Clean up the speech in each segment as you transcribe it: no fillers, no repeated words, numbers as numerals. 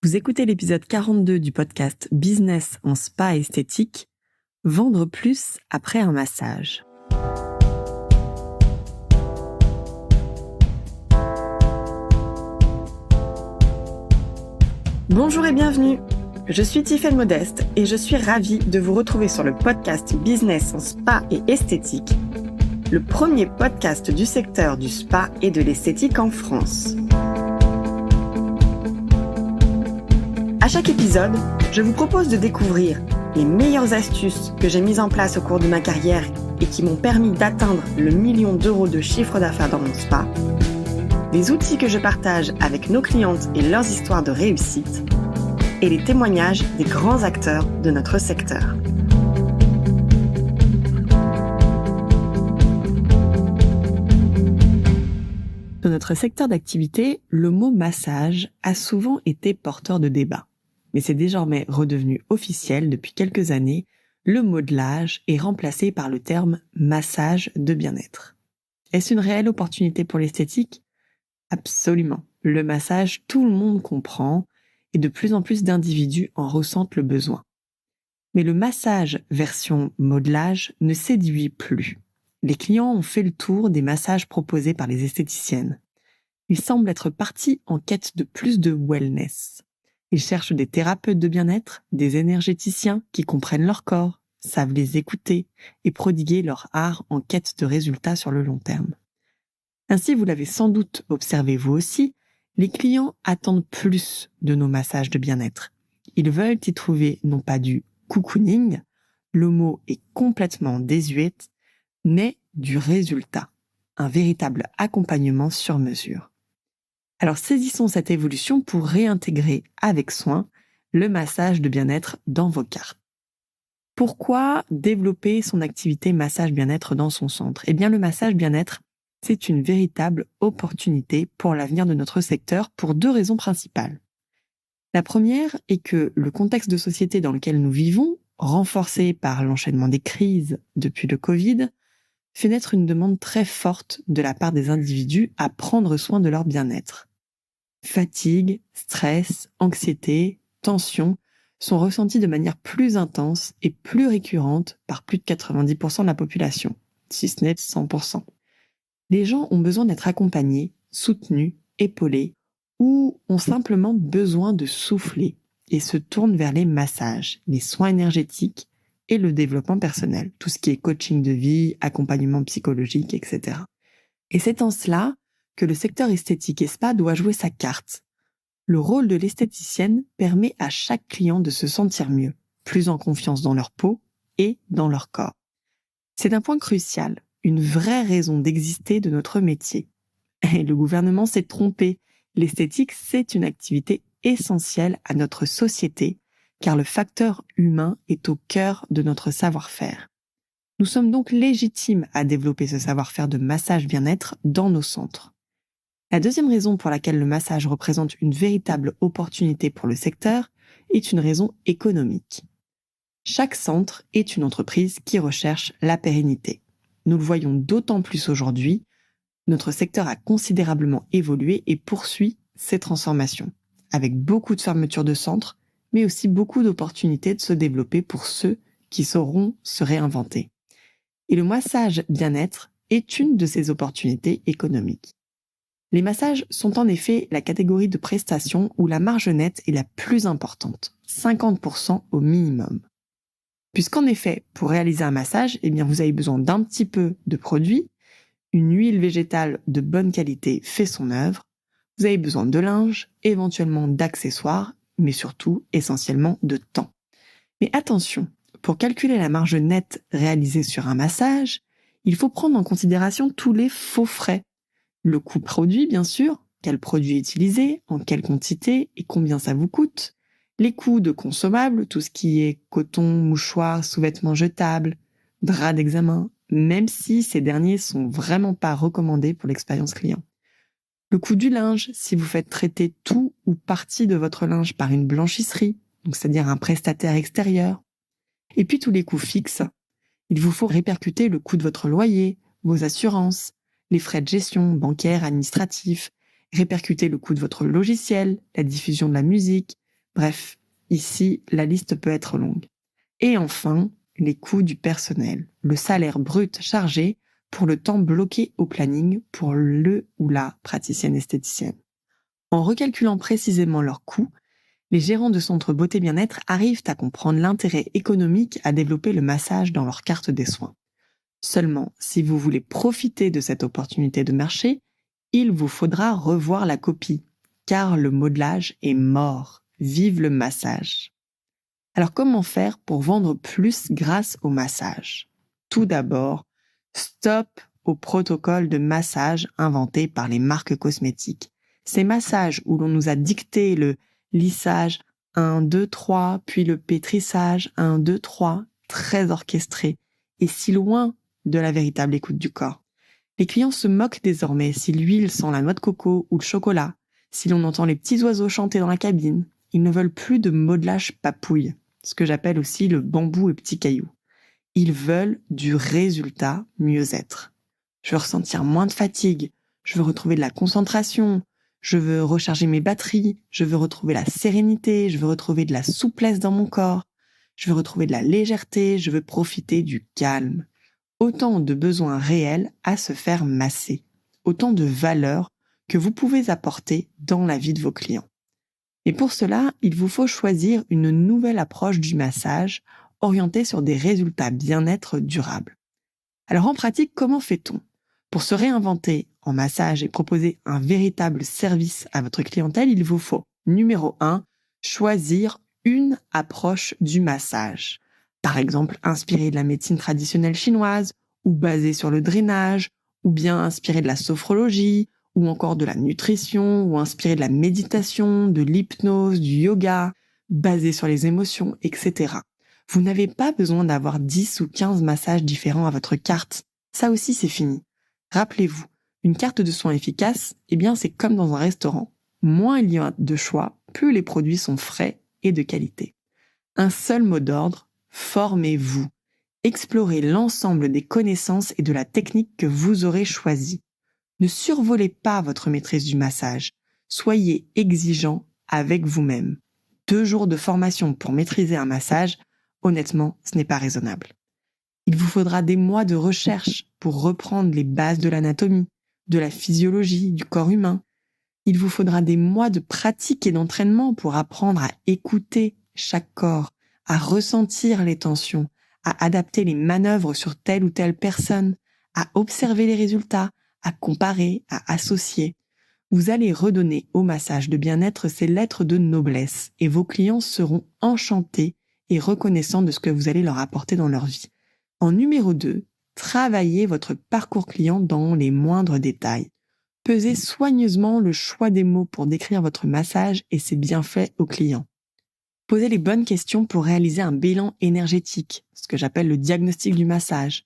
Vous écoutez l'épisode 42 du podcast Business en spa esthétique, vendre plus après un massage. Bonjour et bienvenue. Je suis Tiffaine Modeste et je suis ravie de vous retrouver sur le podcast Business en spa et esthétique, le premier podcast du secteur du spa et de l'esthétique en France. À chaque épisode, je vous propose de découvrir les meilleures astuces que j'ai mises en place au cours de ma carrière et qui m'ont permis d'atteindre le 1 million d'euros de chiffre d'affaires dans mon spa, les outils que je partage avec nos clientes et leurs histoires de réussite, et les témoignages des grands acteurs de notre secteur. Dans notre secteur d'activité, le mot massage a souvent été porteur de débats. Mais c'est désormais redevenu officiel depuis quelques années, le modelage est remplacé par le terme massage de bien-être. Est-ce une réelle opportunité pour l'esthétique ? Absolument. Le massage, tout le monde comprend et de plus en plus d'individus en ressentent le besoin. Mais le massage version modelage ne séduit plus. Les clients ont fait le tour des massages proposés par les esthéticiennes. Ils semblent être partis en quête de plus de wellness. Ils cherchent des thérapeutes de bien-être, des énergéticiens qui comprennent leur corps, savent les écouter et prodiguer leur art en quête de résultats sur le long terme. Ainsi, vous l'avez sans doute observé vous aussi, les clients attendent plus de nos massages de bien-être. Ils veulent y trouver non pas du cocooning, le mot est complètement désuet, mais du résultat, un véritable accompagnement sur mesure. Alors saisissons cette évolution pour réintégrer avec soin le massage de bien-être dans vos cartes. Pourquoi développer son activité massage bien-être dans son centre ? Eh bien le massage bien-être, c'est une véritable opportunité pour l'avenir de notre secteur pour 2 raisons principales. La première est que le contexte de société dans lequel nous vivons, renforcé par l'enchaînement des crises depuis le Covid, fait naître une demande très forte de la part des individus à prendre soin de leur bien-être. Fatigue, stress, anxiété, tension sont ressentis de manière plus intense et plus récurrente par plus de 90% de la population, si ce n'est 100%. Les gens ont besoin d'être accompagnés, soutenus, épaulés, ou ont simplement besoin de souffler et se tournent vers les massages, les soins énergétiques et le développement personnel, tout ce qui est coaching de vie, accompagnement psychologique, etc. Et c'est en cela que le secteur esthétique et spa doit jouer sa carte. Le rôle de l'esthéticienne permet à chaque client de se sentir mieux, plus en confiance dans leur peau et dans leur corps. C'est un point crucial, une vraie raison d'exister de notre métier. Et le gouvernement s'est trompé. L'esthétique, c'est une activité essentielle à notre société, car le facteur humain est au cœur de notre savoir-faire. Nous sommes donc légitimes à développer ce savoir-faire de massage bien-être dans nos centres. La deuxième raison pour laquelle le massage représente une véritable opportunité pour le secteur est une raison économique. Chaque centre est une entreprise qui recherche la pérennité. Nous le voyons d'autant plus aujourd'hui, notre secteur a considérablement évolué et poursuit ses transformations, avec beaucoup de fermetures de centres, mais aussi beaucoup d'opportunités de se développer pour ceux qui sauront se réinventer. Et le massage bien-être est une de ces opportunités économiques. Les massages sont en effet la catégorie de prestations où la marge nette est la plus importante, 50% au minimum. Puisqu'en effet, pour réaliser un massage, vous avez besoin d'un petit peu de produits, une huile végétale de bonne qualité fait son œuvre, vous avez besoin de linge, éventuellement d'accessoires, mais surtout, essentiellement, de temps. Mais attention, pour calculer la marge nette réalisée sur un massage, il faut prendre en considération tous les faux frais. Le coût produit, bien sûr, quel produit utiliser, en quelle quantité et combien ça vous coûte. Les coûts de consommables, tout ce qui est coton, mouchoirs, sous-vêtements jetables, draps d'examen, même si ces derniers sont vraiment pas recommandés pour l'expérience client. Le coût du linge, si vous faites traiter tout ou partie de votre linge par une blanchisserie, donc c'est-à-dire un prestataire extérieur. Et puis tous les coûts fixes. Il vous faut répercuter le coût de votre loyer, vos assurances, les frais de gestion bancaire, administratifs, répercuter le coût de votre logiciel, la diffusion de la musique, Bref, ici, la liste peut être longue. Et enfin, les coûts du personnel, le salaire brut chargé pour le temps bloqué au planning pour le ou la praticienne esthéticienne. En recalculant précisément leurs coûts, les gérants de centres beauté bien-être arrivent à comprendre l'intérêt économique à développer le massage dans leur carte des soins. Seulement, si vous voulez profiter de cette opportunité de marché, il vous faudra revoir la copie, car le modelage est mort. Vive le massage. Alors comment faire pour vendre plus grâce au massage ? Tout d'abord, stop au protocole de massage inventé par les marques cosmétiques. Ces massages où l'on nous a dicté le lissage 1, 2, 3, puis le pétrissage 1, 2, 3, très orchestré et si loin de la véritable écoute du corps. Les clients se moquent désormais si l'huile sent la noix de coco ou le chocolat, si l'on entend les petits oiseaux chanter dans la cabine. Ils ne veulent plus de modelage papouille, ce que j'appelle aussi le bambou et petits cailloux. Ils veulent du résultat mieux-être. Je veux ressentir moins de fatigue, je veux retrouver de la concentration, je veux recharger mes batteries, je veux retrouver la sérénité, je veux retrouver de la souplesse dans mon corps, je veux retrouver de la légèreté, je veux profiter du calme. Autant de besoins réels à se faire masser, autant de valeurs que vous pouvez apporter dans la vie de vos clients. Et pour cela, il vous faut choisir une nouvelle approche du massage orientée sur des résultats bien-être durables. Alors en pratique, comment fait-on ? Pour se réinventer en massage et proposer un véritable service à votre clientèle, il vous faut, numéro 1, choisir une approche du massage. Par exemple, inspiré de la médecine traditionnelle chinoise, ou basé sur le drainage, ou bien inspiré de la sophrologie, ou encore de la nutrition, ou inspiré de la méditation, de l'hypnose, du yoga, basé sur les émotions, etc. Vous n'avez pas besoin d'avoir 10 ou 15 massages différents à votre carte. Ça aussi, c'est fini. Rappelez-vous, une carte de soins efficace, c'est comme dans un restaurant. Moins il y a de choix, plus les produits sont frais et de qualité. Un seul mot d'ordre, formez-vous. Explorez l'ensemble des connaissances et de la technique que vous aurez choisie. Ne survolez pas votre maîtrise du massage. Soyez exigeant avec vous-même. 2 jours de formation pour maîtriser un massage, honnêtement, ce n'est pas raisonnable. Il vous faudra des mois de recherche pour reprendre les bases de l'anatomie, de la physiologie, du corps humain. Il vous faudra des mois de pratique et d'entraînement pour apprendre à écouter chaque corps, à ressentir les tensions, à adapter les manœuvres sur telle ou telle personne, à observer les résultats, à comparer, à associer. Vous allez redonner au massage de bien-être ses lettres de noblesse et vos clients seront enchantés et reconnaissants de ce que vous allez leur apporter dans leur vie. En numéro 2, travaillez votre parcours client dans les moindres détails. Pesez soigneusement le choix des mots pour décrire votre massage et ses bienfaits aux clients. Posez les bonnes questions pour réaliser un bilan énergétique, ce que j'appelle le diagnostic du massage.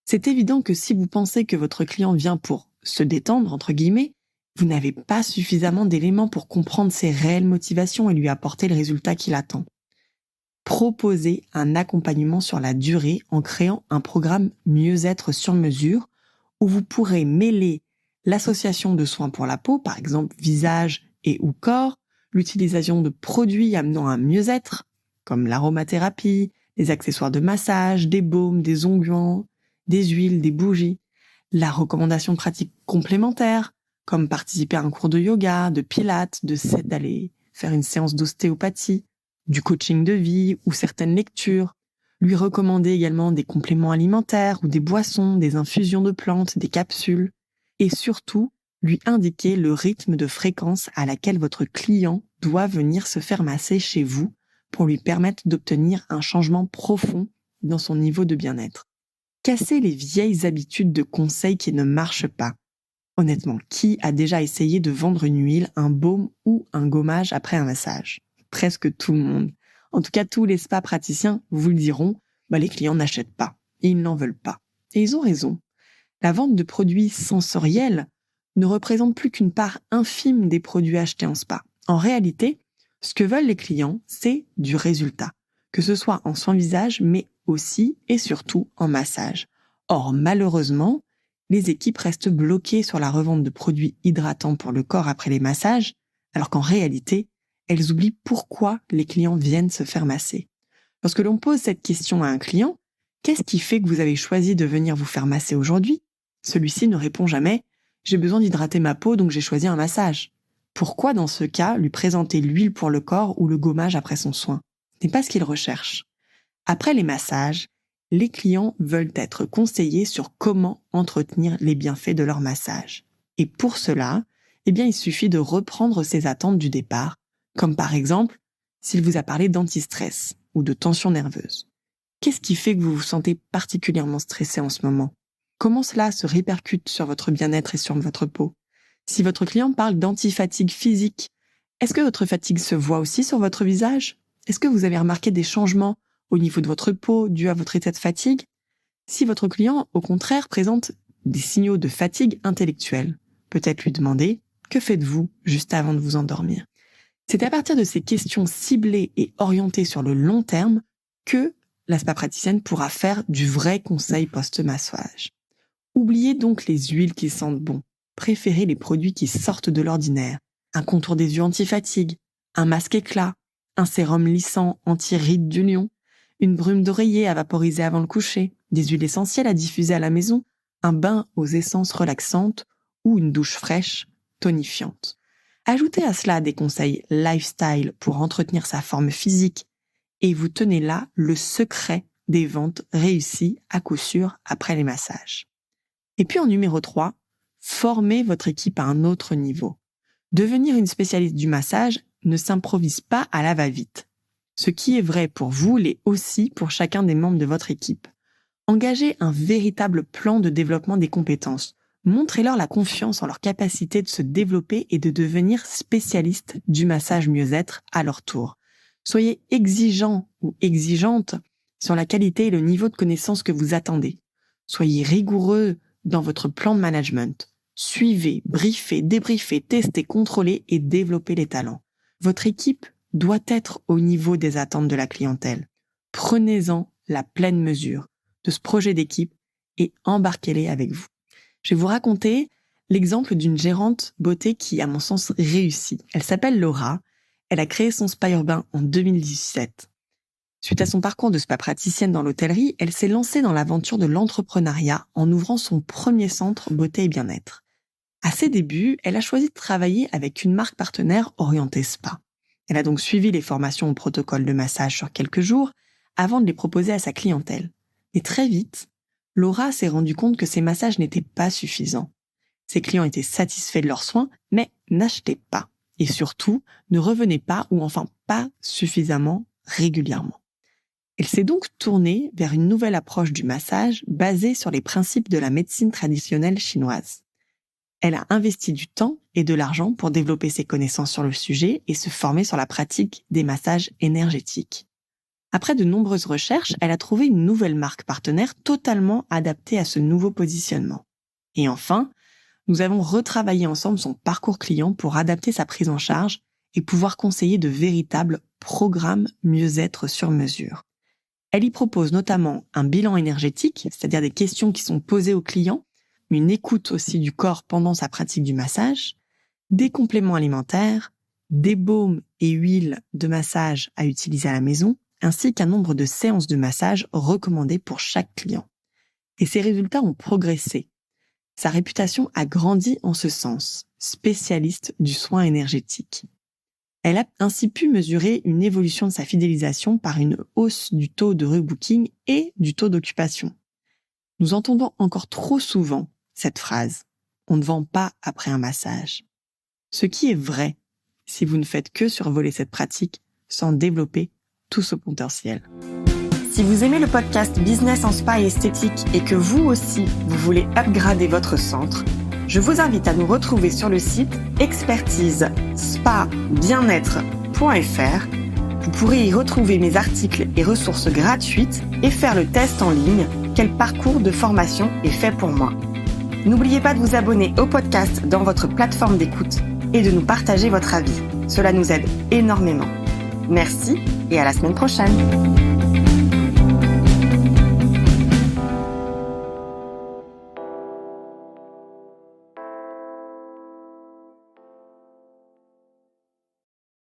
C'est évident que si vous pensez que votre client vient pour se détendre, entre guillemets, vous n'avez pas suffisamment d'éléments pour comprendre ses réelles motivations et lui apporter le résultat qu'il attend. Proposez un accompagnement sur la durée en créant un programme mieux-être sur mesure où vous pourrez mêler l'association de soins pour la peau, par exemple visage et ou corps, l'utilisation de produits amenant un mieux-être, comme l'aromathérapie, les accessoires de massage, des baumes, des onguents, des huiles, des bougies, la recommandation de pratiques complémentaires, comme participer à un cours de yoga, de pilates, d'aller faire une séance d'ostéopathie, du coaching de vie ou certaines lectures, lui recommander également des compléments alimentaires ou des boissons, des infusions de plantes, des capsules, et surtout, lui indiquer le rythme de fréquence à laquelle votre client doit venir se faire masser chez vous pour lui permettre d'obtenir un changement profond dans son niveau de bien-être. Cassez les vieilles habitudes de conseil qui ne marchent pas. Honnêtement, qui a déjà essayé de vendre une huile, un baume ou un gommage après un massage ? Presque tout le monde. En tout cas, tous les spas praticiens vous le diront, les clients n'achètent pas et ils n'en veulent pas. Et ils ont raison. La vente de produits sensoriels ne représente plus qu'une part infime des produits achetés en spa. En réalité, ce que veulent les clients, c'est du résultat, que ce soit en soins visage, mais aussi et surtout en massage. Or, malheureusement, les équipes restent bloquées sur la revente de produits hydratants pour le corps après les massages, alors qu'en réalité, elles oublient pourquoi les clients viennent se faire masser. Lorsque l'on pose cette question à un client, qu'est-ce qui fait que vous avez choisi de venir vous faire masser aujourd'hui? Celui-ci ne répond jamais « J'ai besoin d'hydrater ma peau, donc j'ai choisi un massage ». Pourquoi, dans ce cas, lui présenter l'huile pour le corps ou le gommage après son soin? Ce n'est pas ce qu'il recherche. Après les massages, les clients veulent être conseillés sur comment entretenir les bienfaits de leur massage. Et pour cela, il suffit de reprendre ses attentes du départ, comme par exemple, s'il vous a parlé d'anti-stress ou de tension nerveuse. Qu'est-ce qui fait que vous vous sentez particulièrement stressé en ce moment? Comment cela se répercute sur votre bien-être et sur votre peau? Si votre client parle d'anti-fatigue physique, est-ce que votre fatigue se voit aussi sur votre visage? Est-ce que vous avez remarqué des changements au niveau de votre peau dû à votre état de fatigue? Si votre client, au contraire, présente des signaux de fatigue intellectuelle, peut-être lui demander « Que faites-vous juste avant de vous endormir ?» C'est à partir de ces questions ciblées et orientées sur le long terme que la spa praticienne pourra faire du vrai conseil post-massage. Oubliez donc les huiles qui sentent bon. Préférez les produits qui sortent de l'ordinaire. Un contour des yeux anti-fatigue, un masque éclat, un sérum lissant anti-rides du lion, une brume d'oreiller à vaporiser avant le coucher, des huiles essentielles à diffuser à la maison, un bain aux essences relaxantes ou une douche fraîche, tonifiante. Ajoutez à cela des conseils lifestyle pour entretenir sa forme physique et vous tenez là le secret des ventes réussies à coup sûr après les massages. Et puis en numéro 3, formez votre équipe à un autre niveau. Devenir une spécialiste du massage ne s'improvise pas à la va-vite. Ce qui est vrai pour vous l'est aussi pour chacun des membres de votre équipe. Engagez un véritable plan de développement des compétences. Montrez-leur la confiance en leur capacité de se développer et de devenir spécialistes du massage mieux-être à leur tour. Soyez exigeants ou exigeantes sur la qualité et le niveau de connaissance que vous attendez. Soyez rigoureux dans votre plan de management. Suivez, briefez, débriefez, testez, contrôlez et développez les talents. Votre équipe doit être au niveau des attentes de la clientèle. Prenez-en la pleine mesure de ce projet d'équipe et embarquez-les avec vous. Je vais vous raconter l'exemple d'une gérante beauté qui, à mon sens, réussit. Elle s'appelle Laura. Elle a créé son spa urbain en 2017. Suite à son parcours de spa praticienne dans l'hôtellerie, elle s'est lancée dans l'aventure de l'entrepreneuriat en ouvrant son premier centre beauté et bien-être. À ses débuts, elle a choisi de travailler avec une marque partenaire orientée spa. Elle a donc suivi les formations au protocole de massage sur quelques jours avant de les proposer à sa clientèle. Et très vite, Laura s'est rendue compte que ces massages n'étaient pas suffisants. Ses clients étaient satisfaits de leurs soins, mais n'achetaient pas. Et surtout, ne revenaient pas ou enfin pas suffisamment régulièrement. Elle s'est donc tournée vers une nouvelle approche du massage basée sur les principes de la médecine traditionnelle chinoise. Elle a investi du temps et de l'argent pour développer ses connaissances sur le sujet et se former sur la pratique des massages énergétiques. Après de nombreuses recherches, elle a trouvé une nouvelle marque partenaire totalement adaptée à ce nouveau positionnement. Et enfin, nous avons retravaillé ensemble son parcours client pour adapter sa prise en charge et pouvoir conseiller de véritables programmes mieux-être sur mesure. Elle y propose notamment un bilan énergétique, c'est-à-dire des questions qui sont posées aux clients, une écoute aussi du corps pendant sa pratique du massage, des compléments alimentaires, des baumes et huiles de massage à utiliser à la maison, ainsi qu'un nombre de séances de massage recommandées pour chaque client. Et ses résultats ont progressé. Sa réputation a grandi en ce sens, spécialiste du soin énergétique. Elle a ainsi pu mesurer une évolution de sa fidélisation par une hausse du taux de rebooking et du taux d'occupation. Nous entendons encore trop souvent cette phrase « on ne vend pas après un massage ». Ce qui est vrai si vous ne faites que survoler cette pratique sans développer tout ce potentiel. Si vous aimez le podcast Business en Spa et Esthétique et que vous aussi, vous voulez upgrader votre centre, je vous invite à nous retrouver sur le site expertise-spa-bien-être.fr. Vous pourrez y retrouver mes articles et ressources gratuites et faire le test en ligne « Quel parcours de formation est fait pour moi ?» N'oubliez pas de vous abonner au podcast dans votre plateforme d'écoute et de nous partager votre avis. Cela nous aide énormément. Merci et à la semaine prochaine.